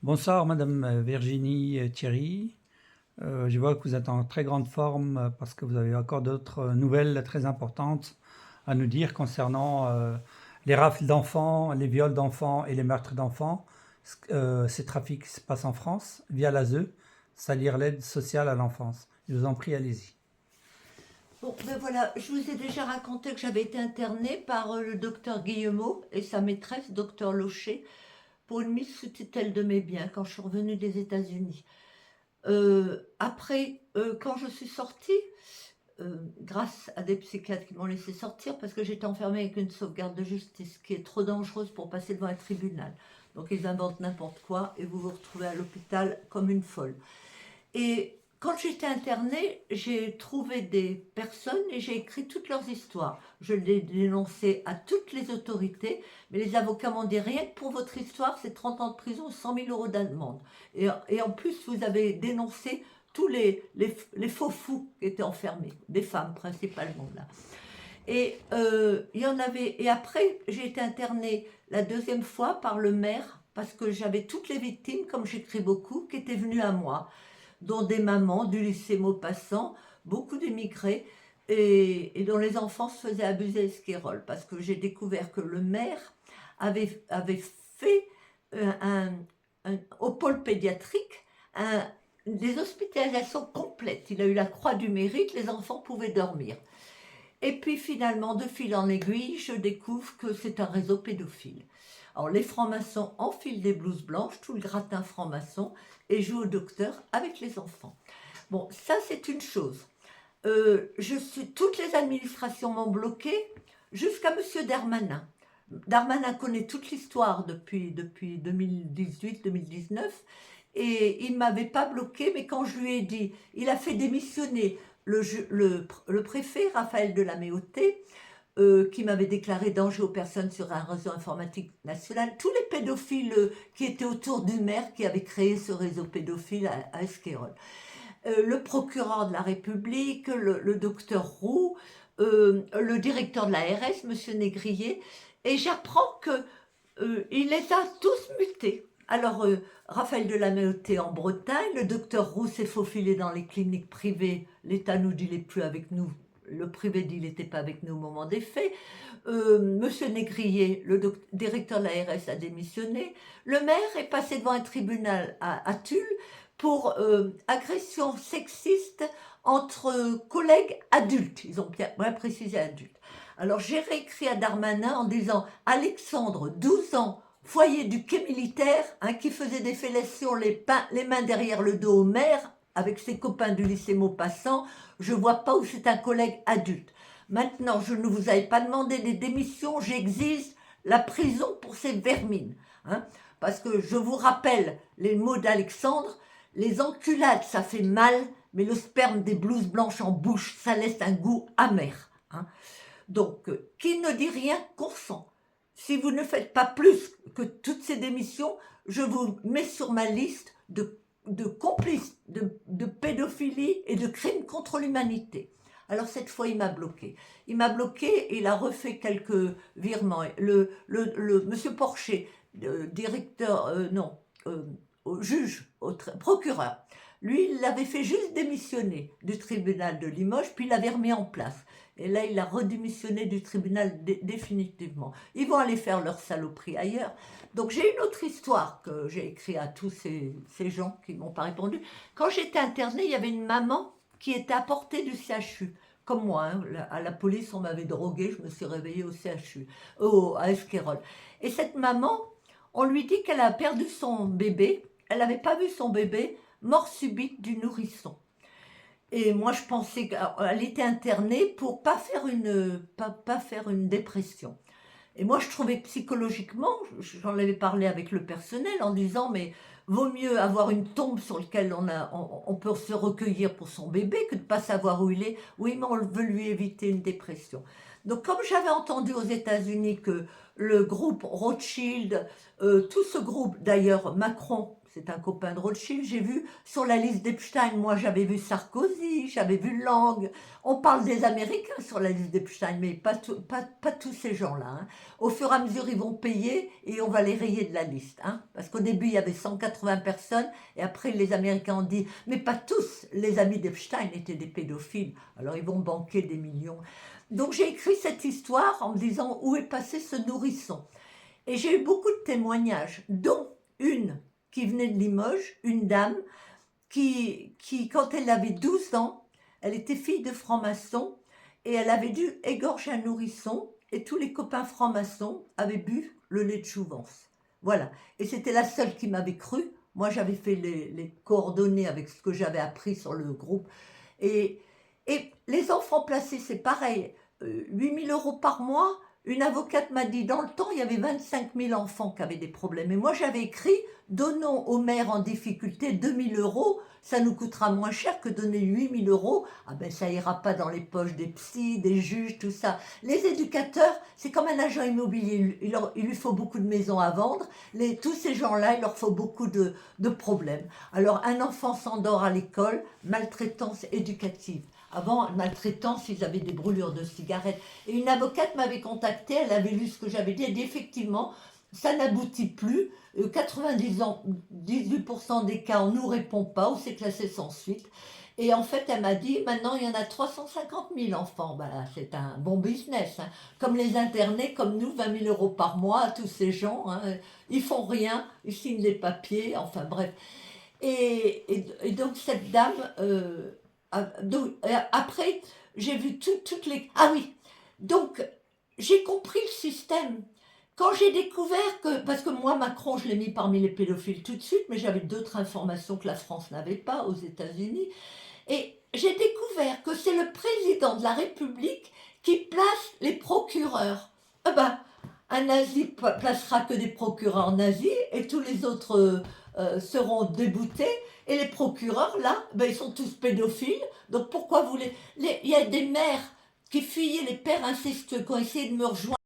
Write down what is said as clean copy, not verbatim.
Bonsoir Madame Virginie Thierry. Je vois que vous êtes en très grande forme parce que vous avez encore d'autres nouvelles très importantes à nous dire concernant les rafles d'enfants, les viols d'enfants et les meurtres d'enfants. Ces trafics se passent en France via l'ASE, c'est-à-dire l'aide sociale à l'enfance. Je vous en prie, allez-y. Bon, ben voilà, je vous ai déjà raconté que j'avais été internée par le docteur Guillemot et sa maîtresse, docteur Locher, pour une mise sous tutelle de mes biens quand je suis revenue des États-Unis. Après, quand je suis sortie, grâce à des psychiatres qui m'ont laissé sortir parce que j'étais enfermée avec une sauvegarde de justice qui est trop dangereuse pour passer devant un tribunal. Donc ils inventent n'importe quoi et vous vous retrouvez à l'hôpital comme une folle. Et quand j'étais internée, j'ai trouvé des personnes et j'ai écrit toutes leurs histoires. Je les dénonçais à toutes les autorités, mais les avocats m'ont dit rien que pour votre histoire, c'est 30 ans de prison, 100 000 euros d'amende. Et en plus, vous avez dénoncé tous les faux fous qui étaient enfermés, des femmes principalement là. Et il y en avait. Et après, j'ai été internée la deuxième fois par le maire parce que j'avais toutes les victimes, comme j'écris beaucoup, qui étaient venues à moi, dont des mamans du lycée Maupassant, beaucoup d'immigrés, et dont les enfants se faisaient abuser à Esquirol, parce que j'ai découvert que le maire avait fait au pôle pédiatrique des hospitalisations complètes. Il a eu la croix du mérite, les enfants pouvaient dormir. Et puis finalement, de fil en aiguille, je découvre que c'est un réseau pédophile. Alors les francs-maçons enfilent des blouses blanches, tout le gratin franc-maçon, et jouent au docteur avec les enfants. Bon, ça c'est une chose. Toutes les administrations m'ont bloqué, jusqu'à Monsieur Darmanin. Darmanin connaît toute l'histoire depuis 2018-2019, et il ne m'avait pas bloqué, mais quand je lui ai dit, il a fait démissionner le préfet Raphaël de la Méoté, qui m'avait déclaré danger aux personnes sur un réseau informatique national, tous les pédophiles qui étaient autour du maire qui avait créé ce réseau pédophile à Esquirol. Le procureur de la République, le docteur Roux, le directeur de la RS, monsieur Négrier, et j'apprends que il les a tous mutés. Alors, Raphaël de la Méoté en Bretagne, le docteur Roux s'est faufilé dans les cliniques privées. L'État nous dit il n'est plus avec nous. Le privé dit il n'était pas avec nous au moment des faits. Monsieur Négrier, directeur de la RS, a démissionné. Le maire est passé devant un tribunal à Tulle pour agression sexiste entre collègues adultes. Ils ont bien précisé adultes. Alors j'ai réécrit à Darmanin en disant Alexandre, 12 ans, foyer du quai militaire, qui faisait des fellations les mains derrière le dos au maire avec ses copains du lycée Maupassant, je ne vois pas où c'est un collègue adulte. Maintenant, je ne vous avais pas demandé des démissions, j'exige la prison pour ces vermines. Parce que je vous rappelle les mots d'Alexandre, les enculades ça fait mal, mais le sperme des blouses blanches en bouche, ça laisse un goût amer. Donc, qui ne dit rien consent. Si vous ne faites pas plus que toutes ces démissions, je vous mets sur ma liste de complices de pédophilie et de crimes contre l'humanité. Alors cette fois, il m'a bloqué. Il m'a bloqué et il a refait quelques virements. Monsieur Porcher, directeur, non, juge, procureur, lui, il l'avait fait juste démissionner du tribunal de Limoges, puis il l'avait remis en place. Et là, il a redémissionné du tribunal définitivement. Ils vont aller faire leur saloperie ailleurs. Donc j'ai une autre histoire que j'ai écrite à tous ces gens qui ne m'ont pas répondu. Quand j'étais internée, il y avait une maman qui était à portée du CHU. Comme moi, à la police, on m'avait droguée, je me suis réveillée au CHU, à Esquirol. Et cette maman, on lui dit qu'elle a perdu son bébé. Elle n'avait pas vu son bébé, mort subite du nourrisson. Et moi, je pensais qu'elle était internée pour pas faire une dépression. Et moi, je trouvais que psychologiquement, j'en avais parlé avec le personnel en disant, mais vaut mieux avoir une tombe sur laquelle on peut se recueillir pour son bébé que de ne pas savoir où il est. Oui, mais on veut lui éviter une dépression. Donc, comme j'avais entendu aux États-Unis que le groupe Rothschild, tout ce groupe, d'ailleurs Macron, c'est un copain de Rothschild. J'ai vu sur la liste d'Epstein, moi j'avais vu Sarkozy, j'avais vu Lang. On parle des Américains sur la liste d'Epstein, mais pas tous ces gens-là. Hein. Au fur et à mesure, ils vont payer et on va les rayer de la liste. Hein. Parce qu'au début, il y avait 180 personnes et après, les Américains ont dit, mais pas tous les amis d'Epstein étaient des pédophiles. Alors, ils vont banquer des millions. Donc, j'ai écrit cette histoire en me disant, où est passé ce nourrisson? Et j'ai eu beaucoup de témoignages, dont une qui venait de Limoges, une dame qui quand elle avait 12 ans, elle était fille de franc-maçon et elle avait dû égorger un nourrisson et tous les copains francs-maçons avaient bu le lait de Jouvence. Voilà. Et c'était la seule qui m'avait cru. Moi, j'avais fait les coordonnées avec ce que j'avais appris sur le groupe. Et les enfants placés, c'est pareil. 8 000 € par mois. Une avocate m'a dit, dans le temps, il y avait 25 000 enfants qui avaient des problèmes. Et moi, j'avais écrit, donnons aux mères en difficulté 2 000 €, ça nous coûtera moins cher que donner 8 000 €. Ah ben, ça ira pas dans les poches des psys, des juges, tout ça. Les éducateurs, c'est comme un agent immobilier. Il lui faut beaucoup de maisons à vendre. Tous ces gens-là, il leur faut beaucoup de problèmes. Alors, un enfant s'endort à l'école, maltraitance éducative. Avant, maltraitance, ils avaient des brûlures de cigarettes. Et une avocate m'avait contactée, elle avait lu ce que j'avais dit, elle dit effectivement, ça n'aboutit plus. 98% des cas, on ne nous répond pas, ou c'est classé sans suite. Et en fait, elle m'a dit, maintenant, il y en a 350 000 enfants. Ben, c'est un bon business. Hein. Comme les internés, comme nous, 20 000 € par mois, tous ces gens, hein, ils font rien, ils signent des papiers, enfin bref. Et donc, cette dame... donc, après, j'ai vu toutes les... Ah oui, donc j'ai compris le système. Quand j'ai découvert que... Parce que moi, Macron, je l'ai mis parmi les pédophiles tout de suite, mais j'avais d'autres informations que la France n'avait pas aux États-Unis. Et j'ai découvert que c'est le président de la République qui place les procureurs. Ah ben, un nazi placera que des procureurs nazis et tous les autres seront déboutés. Et les procureurs, là, ben, ils sont tous pédophiles. Donc pourquoi vous il y a des mères qui fuyaient les pères incestueux qui ont essayé de me rejoindre.